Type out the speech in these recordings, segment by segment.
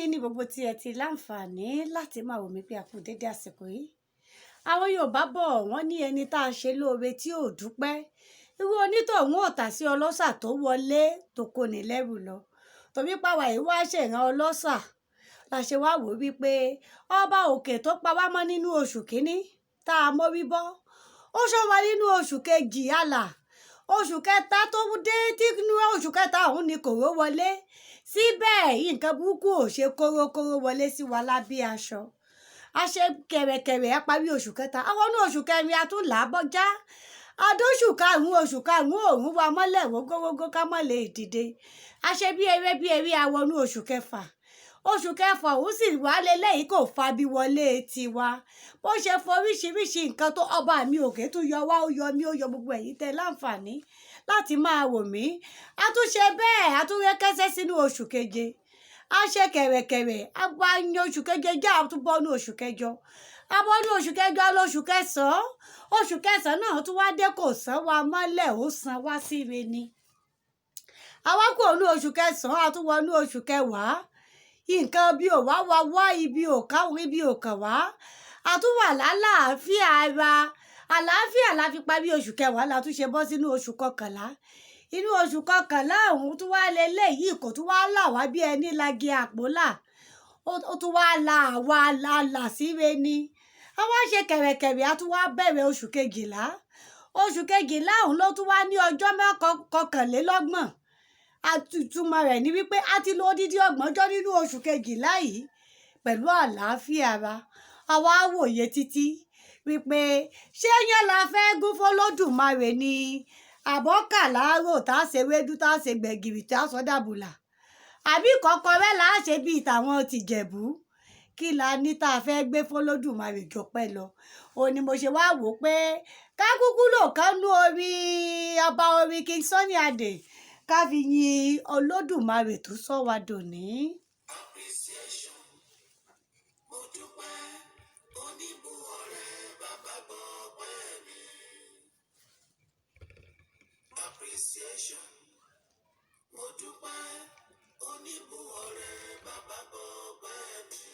yín ní gbogbo tí ẹ ti láǹfààní láti máa wò mí pé a kú dédé àsìkò yìí. Àwọn Yorùbá bọ̀ wọ́n ní ẹni tá a ṣe lóore tí ò dúpẹ́. Irú onítọ̀hún ọ̀tá sí ọlọ́ṣà tó wọlé tó kó ní lẹ́rù lọ. Torí pàwà yìí wá ṣèràn ọlọ́ṣà. La ṣe wá wò wípé ọba òkè tó pa wá mọ́ nínú oṣù kínní tá a mórí bọ́. Ó ṣọ́ wa nínú oṣù kejì àlà. Oṣù kẹta tó dé tí inú oṣù kẹta òun ni kòró wọlé. Síbẹ̀ nǹkan burúkú ò ṣe kórókóró wọlé sí wa lábẹ́ aṣọ. A ṣe kẹ̀rẹ̀kẹ̀rẹ̀ a parí oṣù kẹta. Àwọn inú oṣù kẹrin a tún là á bọ́já. Adóṣù karùn-ún oṣù karùn-ún òun wa mọ́lẹ̀ wógógógó ká mọ́ lè dìde. A ṣe bí eré awọnú oṣù kẹfà. Oṣù kẹfà òun sì wá lélẹ́yìí kò fa bí wọlé tiwa. Bó ṣe foríṣiríṣi nǹkan tó ọba mi òkè tún yọ wá ó yọ mí ó yọ gbogbo ẹ̀yin tẹ́ láǹfààní láti máa wò mí. A tún ṣe bẹ́ẹ̀ a tún rẹ́kẹ́sẹ́ sínú oṣù keje. A ṣe kẹ̀rẹ̀kẹ̀rẹ̀ a gba yan oṣù keje já a tún bọ́nú oṣù kẹjọ. A bọ́nú oṣù kẹjọ lóṣù kẹsàn-án. Oṣù kẹsàn-án náà tún wá dé kò sán wa mọ́lẹ̀ ó san wá síre ni. A wá kúrò ní oṣù kẹsàn-án a tún wọnú oṣù kẹwàá. Nǹkan bí ò wá wa wá ibi ò káwọn ibi ò kàn wá. A tún wà lálàáfíà ara. Àlàáfíà la fi parí oṣù kẹwàá la tún ṣe bọ́ sínú oṣù kọkànlá. Inú oṣù kọkànlá ọ̀hún tún wá lélẹ́yìí kò tún wá là wá bí ẹni lagi àpólà. Ó tún wá la àwa là síre ni. A wá ṣe kẹ̀rẹ̀kẹ̀rẹ̀ a tún wá bẹ̀rẹ̀ oṣù kejìlá. Oṣù kejìlá ọ̀hún ló tún wá ní ọjọ́ kọkànlélọ́gbọ̀n. Àtútumọ̀ rẹ̀ ni wípé a ti lo odidi ọgbọ̀njọ́ nínú oṣù kejìlá yìí pẹ̀lú àlàáfíà ara. Àwa wòye títí wípé ṣé yẹn la fẹ́ gún f'Olódùmarè ni àbọ́kà láàárò tá a ṣe wédú tá a ṣe gbẹ̀gìrì tá a sọ dàbùlà. Àbí kọ́kọ́rẹ́ là á ṣe bíi tàwọn tìjẹ̀bú. Kí la ní tá a fẹ́ gbé f'Olódùmarè jọpẹ́ lọ. Òun ni mo ṣe wá wò pé ká kúkú lò kánú orin ọba orin King Sunny Adé ká fi yin Olódùmarè tó sọ wa dòní. Appreciation. Mo dúpẹ́ oníbùwọ̀rẹ́ bàbá gbọ́ pẹ́ mi. Appreciation. Mo dúpẹ́ oníbùwọ̀rẹ́ bàbá gbọ́ pẹ́ mi.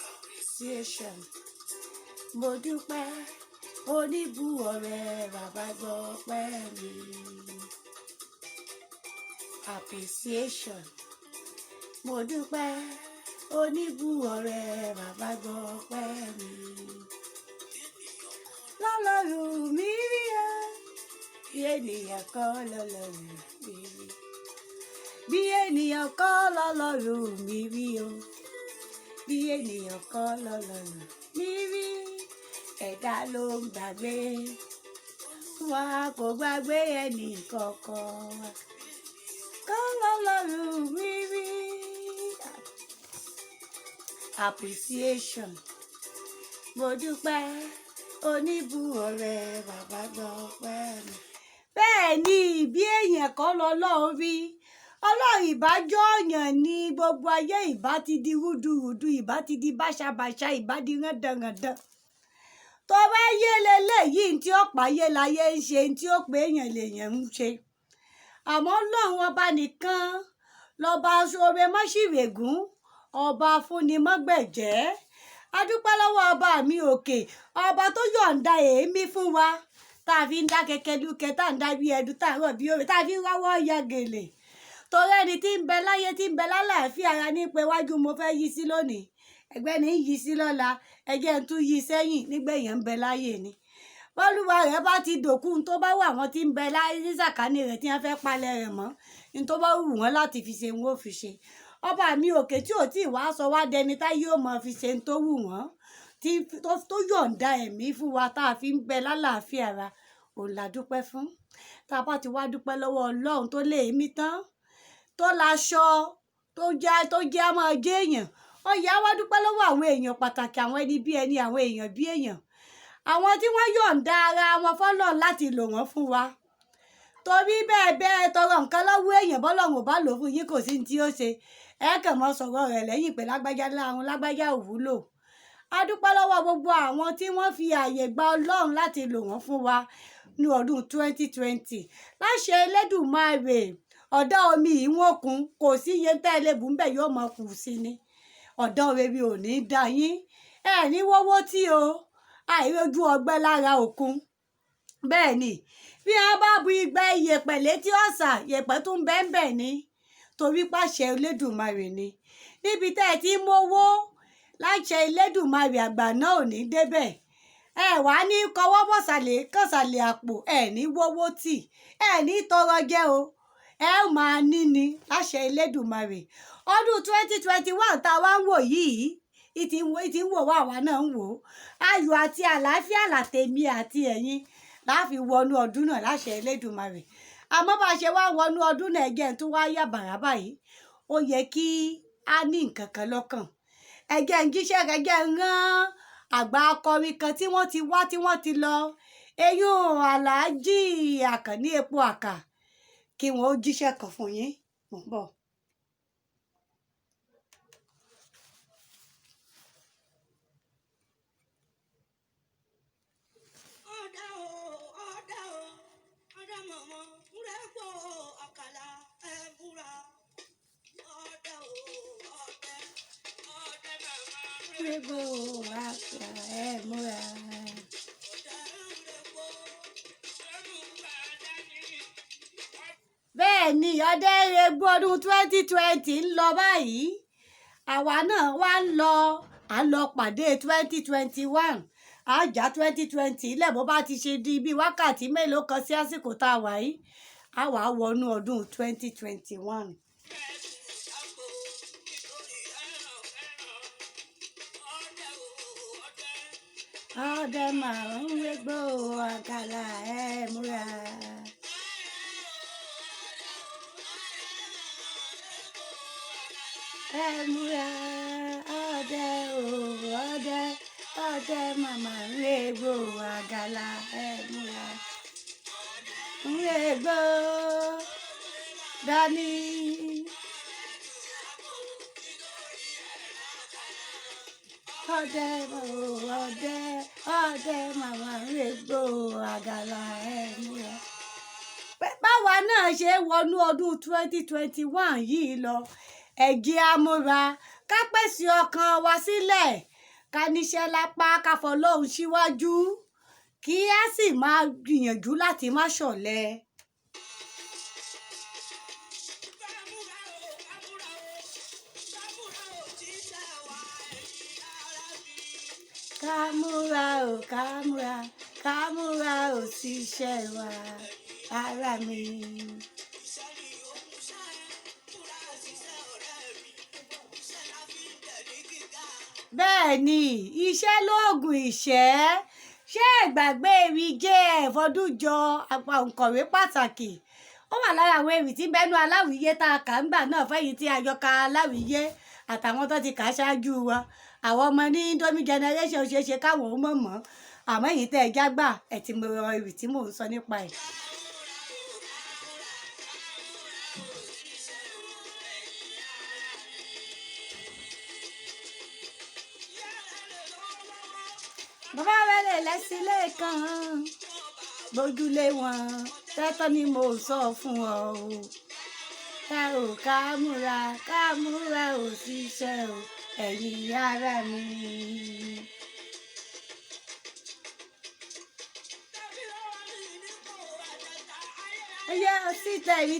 Appreciation. Mo dúpẹ́ oníbùwọ̀rẹ́ bàbá gbọ́ pẹ́ mi. Appreciation. Mo dúpẹ́ oníbùwọ̀rẹ́ bàbá gbọ́ pẹ́ mi. Lọ́lọ́run mi rí ẹ bí ènìyàn kọ́ lọ́lọ́run mi rí. Bí ènìyàn kọ́ lọ́lọ́run mi rí o. Bí ènìyàn kọ́ lọ́lọ́run mi rí. Ẹ̀dá ló ń gbàgbé. Wa kò gbàgbé ẹnì kankan. Kọ́ lọ́lọ́run mi rí. Appreciation. Mo dúpẹ́ oníbùwọ̀rẹ́ bàbá gbọ́ pẹ́ mi. Bẹ́ẹ̀ ni bí èèyàn kọ́ lọ́lọ́run rí. Ọlọ́run ìbájọ́ ọ̀yàn ni gbogbo ayé ìbá ti di rúdurùdu ìbá ti di báṣabàṣa ìbá di rándanràndan. Tó bá yé leléyìí tí ó pààyè láyé ń ṣe tí ó pé èèyàn lèèyàn ń ṣe. Àmọ́ Ọlọ́run ọba nìkan lọ́ba aṣọre mọ́ṣìrègún ọba afúnimọ́gbẹ̀jẹ́. A dúpẹ́ lọ́wọ́ ọba mi òkè ọba tó yọ̀ǹda èémí fún wa tá a fi ń dá kẹ̀kẹ́ lúkẹ́ tá a ń dá bí ẹdun tá a rọ̀ bí òwe tá a fi ń ráwọ́ ya gèlè. Torí ẹni tí ń bẹ láyé tí ń bẹ lálàáfíà ara ní pé wájú mo fẹ́ yí sí lónìí ẹgbẹ́ ní yí sí lọ́la ẹjẹ́ ń tún yí sẹ́yìn nígbẹ̀yìn ń bẹ láyé ni. Bọ́lúwa rẹ̀ bá ti dòkú tó bá wà wọ́n tí ń bẹ láyé ní sàkání rẹ̀ tí wọ́n fẹ́ palẹ̀ rẹ̀ mọ́ ní tó bá wù wọ́n láti fi ṣe wọ́n fi ṣe. Ọba mi òkè tí ò tí ì wá sọ wá dẹni tá yóò mọ fi ṣe tó wù wọ́n tó yọ̀ǹda ẹ̀mí fún wa tá a fi ń bẹ lálàáfíà ara òun la dúpẹ́ fún. Tá a bá ti wá dúpẹ́ lọ́wọ́ Ọlọ́run tó lé èémí tán tó láṣọ tó jẹ́ á máa jẹ́ èèyàn. Ó yá wá dúpẹ́ lọ́wọ́ àwọn èèyàn pàtàkì àwọn ẹni bí ẹni àwọn èèyàn bí èèyàn. àwọn tí wọ́n yọ̀ǹda ara wọn fọ́lọ́run láti lò wọ́n fún wa torí bẹ́ẹ̀ tọrọ nǹkan lọ́wọ́ èèyàn bọ́lọ́run ò bá lò fún yín kò sí ní tí ó ṣe ẹ kàn mọ́ sọ̀rọ̀ rẹ̀ lẹ́yìn pé lágbájá láwọn lágbájá ò wúlò a dúpẹ́ lọ́wọ́ gbogbo àwọn tí wọ́n fi ààyè gba Ọlọ́run láti lò wọ́n fún wa ní ọdún 2020 láṣẹ Elédùmarè ọ̀dọ́ omi ìwọ̀nkùn kò sí iye tẹ́lẹ̀ bùnbẹ̀ yóò mọ̀ kù sí ni ọ̀dọ́ rere ò ní dá yín ẹ ní wọ́wọ́ tí o àìrójú ọgbẹ́ lára òkun bẹ́ẹ̀ ni bí wọ́n bá bu igba iyẹ̀pẹ̀ létí ọ̀sà yẹ̀pẹ̀ tún bẹ́ẹ̀ ni torí pàṣẹ Olódùmarè ni níbi tẹ́ ẹ ti ń mówó láṣẹ Elédùmarè àgbà náà ò ní débẹ̀ ẹ wá ní kọwọ́ bọ̀sàlẹ̀ kọ̀sàlẹ̀ àpò ẹ ní wọ́wọ́ tì ẹ ní tọrọ jẹ o ẹ máa níni láṣẹ Elédùmarè ọdún 2021 tá a wá ń wò yìí ìtì ń wò wá àwa náà ń wò ó ayọ̀ àti àlàáfíà làtèmi àti ẹ̀yin láàfin wọnú ọdún náà láṣẹ Elédùmarè àmọ́ bá a ṣe wá wọnú ọdún náà ẹgẹ́ tó wá yà bàrà báyìí ó yẹ kí a ní nǹkan kan lọ́kàn ẹgẹ́ ń jíṣẹ́ ẹgẹ́ ń rán àgbà akọrin kan tí wọ́n ti wá tí wọ́n ti lọ eyín Alhaji Àkànní Epo Àkàrà kí wọ́n ó jíṣẹ́ kan fún yín mò ń bọ̀. Gbogbo àṣà ẹ múra. Bẹ́ẹ̀ ni ọdẹ Egbò ọdún 2020 ń lọ báyìí àwa náà wá ń lọ pàdé 2021 àjà 2020 ilẹ̀ bó bá ti ṣe di bí wákàtí mélòó kan sí àsìkò tá a wà yìí a wà wọnú ọdún 2021. Ọdẹ máa ń wégbó àkàlà ẹ múra. Ẹ múra ọdẹ ọdẹ màmá ń wégbó àkàlà ẹ múra. Ń wégbó dání. Ọdẹ màmá ń wégbó àkàlà ẹ múra. Báwa náà ṣe wọnú ọdún 2021 yìí lọ ẹ̀jẹ̀ amúra ká pèsè ọkàn wa sílẹ̀ ká níṣẹ́ lápá ká fọlọ́hun síwájú kí á sì máa gbìyànjú láti má ṣọ̀lẹ. Ká múra ò síṣẹ́ wa ara mi. Bẹ́ẹ̀ ni iṣẹ́ lóògùn ìṣẹ́ ṣé ìgbàgbé ewì jẹ́ ẹ̀fọ́dúnjọ àpá òǹkọ̀wé pàtàkì ó wà lára àwọn ewì tí bẹ́nu aláwìyé tá a kà ń gbà náà fẹ́yìn tí a jọ ka aláwìyé àtàwọn tó ti kà á ṣáájú wa àwọn ọmọ ní Indomie generation ṣeéṣe káwọn ó mọ̀ àmọ́ èyí tẹ́ ẹ jágbà ẹ̀ tí mo rọ ewì tí mò ń sọ nípa ẹ̀. Bàbá rẹ̀ lẹ́sìn lẹ́ẹ̀kan gbójúlé wọn tẹ́tọ́ ni mo sọ fún ọ o ká múra ò ṣiṣẹ́ o ẹ̀yin ara mi. ẹyẹ ọtí tẹ̀rí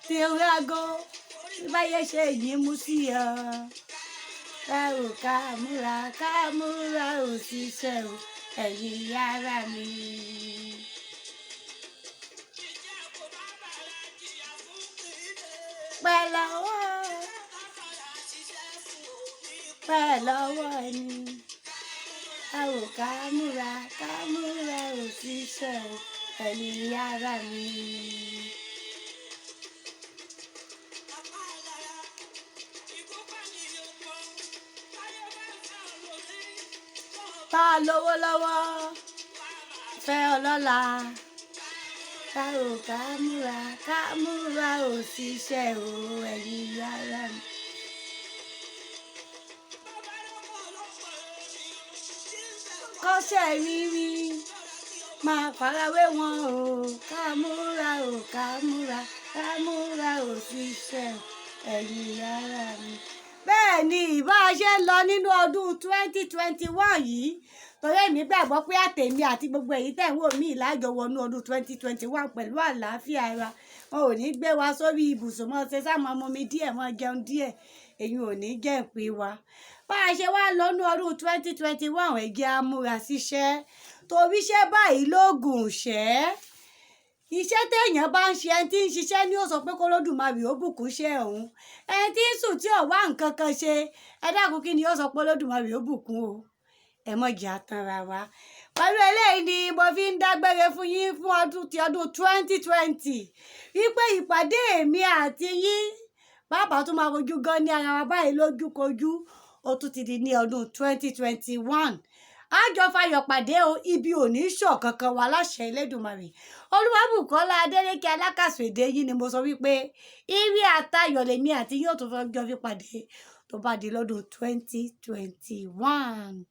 tí ó rágó tí báyé ṣe yìí mú sí ọ. Ká múra ò ṣiṣẹ́ o ẹ̀yin ara mi. Pẹ́ lọ́wọ́ ẹni ká múra ò ṣiṣẹ́ o ẹ̀yin ara mi. Tá lówó lọ́wọ́ fẹ́ ọlọ́lá ká múra ò ṣiṣẹ́ o ẹ̀yin yàrá mi. Kọ́ṣẹ́ rírí máa farawé wọn o ká múra ò ṣiṣẹ́ ẹ̀yin yàrá mi. Bẹ́ẹ̀ ni ìbá ṣe ń lọ nínú ọdún 2021 yìí torí èmi gbàgbọ́ pé àtèmi àti gbogbo èyí tẹ̀ ń wò mí lájọ wọnú ọdún 2021 pẹ̀lú àlàáfíà ara wọn ò ní gbé wa sórí ibùsùn mọ́ ṣe sáà mọ́ mi díẹ̀ mọ́ jẹun díẹ̀ èyí ò ní jẹ́ ìpín wa. Bá a ṣe wá lọ́nú ọdún 2021 ẹ jẹ́ á múra síṣẹ́ torí iṣẹ́ báyìí lóògùn ìṣẹ́. Iṣẹ́ téèyàn bá ń ṣe ẹni tí ń ṣiṣẹ́ ni ó sọ pé k'Olódùmarè ó bùkún iṣẹ́ òun. Ẹni tí ń sùn tí ò wá nǹkan kan ṣe ẹ dákun kí ni ó sọ pé Olódùmarè ó bùkún o. Ẹ mọ̀ jẹ́ àtanra wa. Pẹ̀lú eléyìí ni mo fi ń dágbére fún yín fún ọdún 2020 wípé ìpàdé èmi àti yín bàbá tún máa rojú gan ní ara wa báyìí lójúkojú ó tún ti di ní ọdún 2021. Àjọ fayọ̀ pàdé o ibi ò ní ṣọ̀ kankan wa láṣẹ Elédùmarè. Olúwabùkọ́lá Adélékè alákàsọ̀ èdè yìí ni mo sọ wípé ire àtayọ̀ lèmi àti yóò tún fẹ́ jọ fi pàdé tó bá di lọ́dún 2021.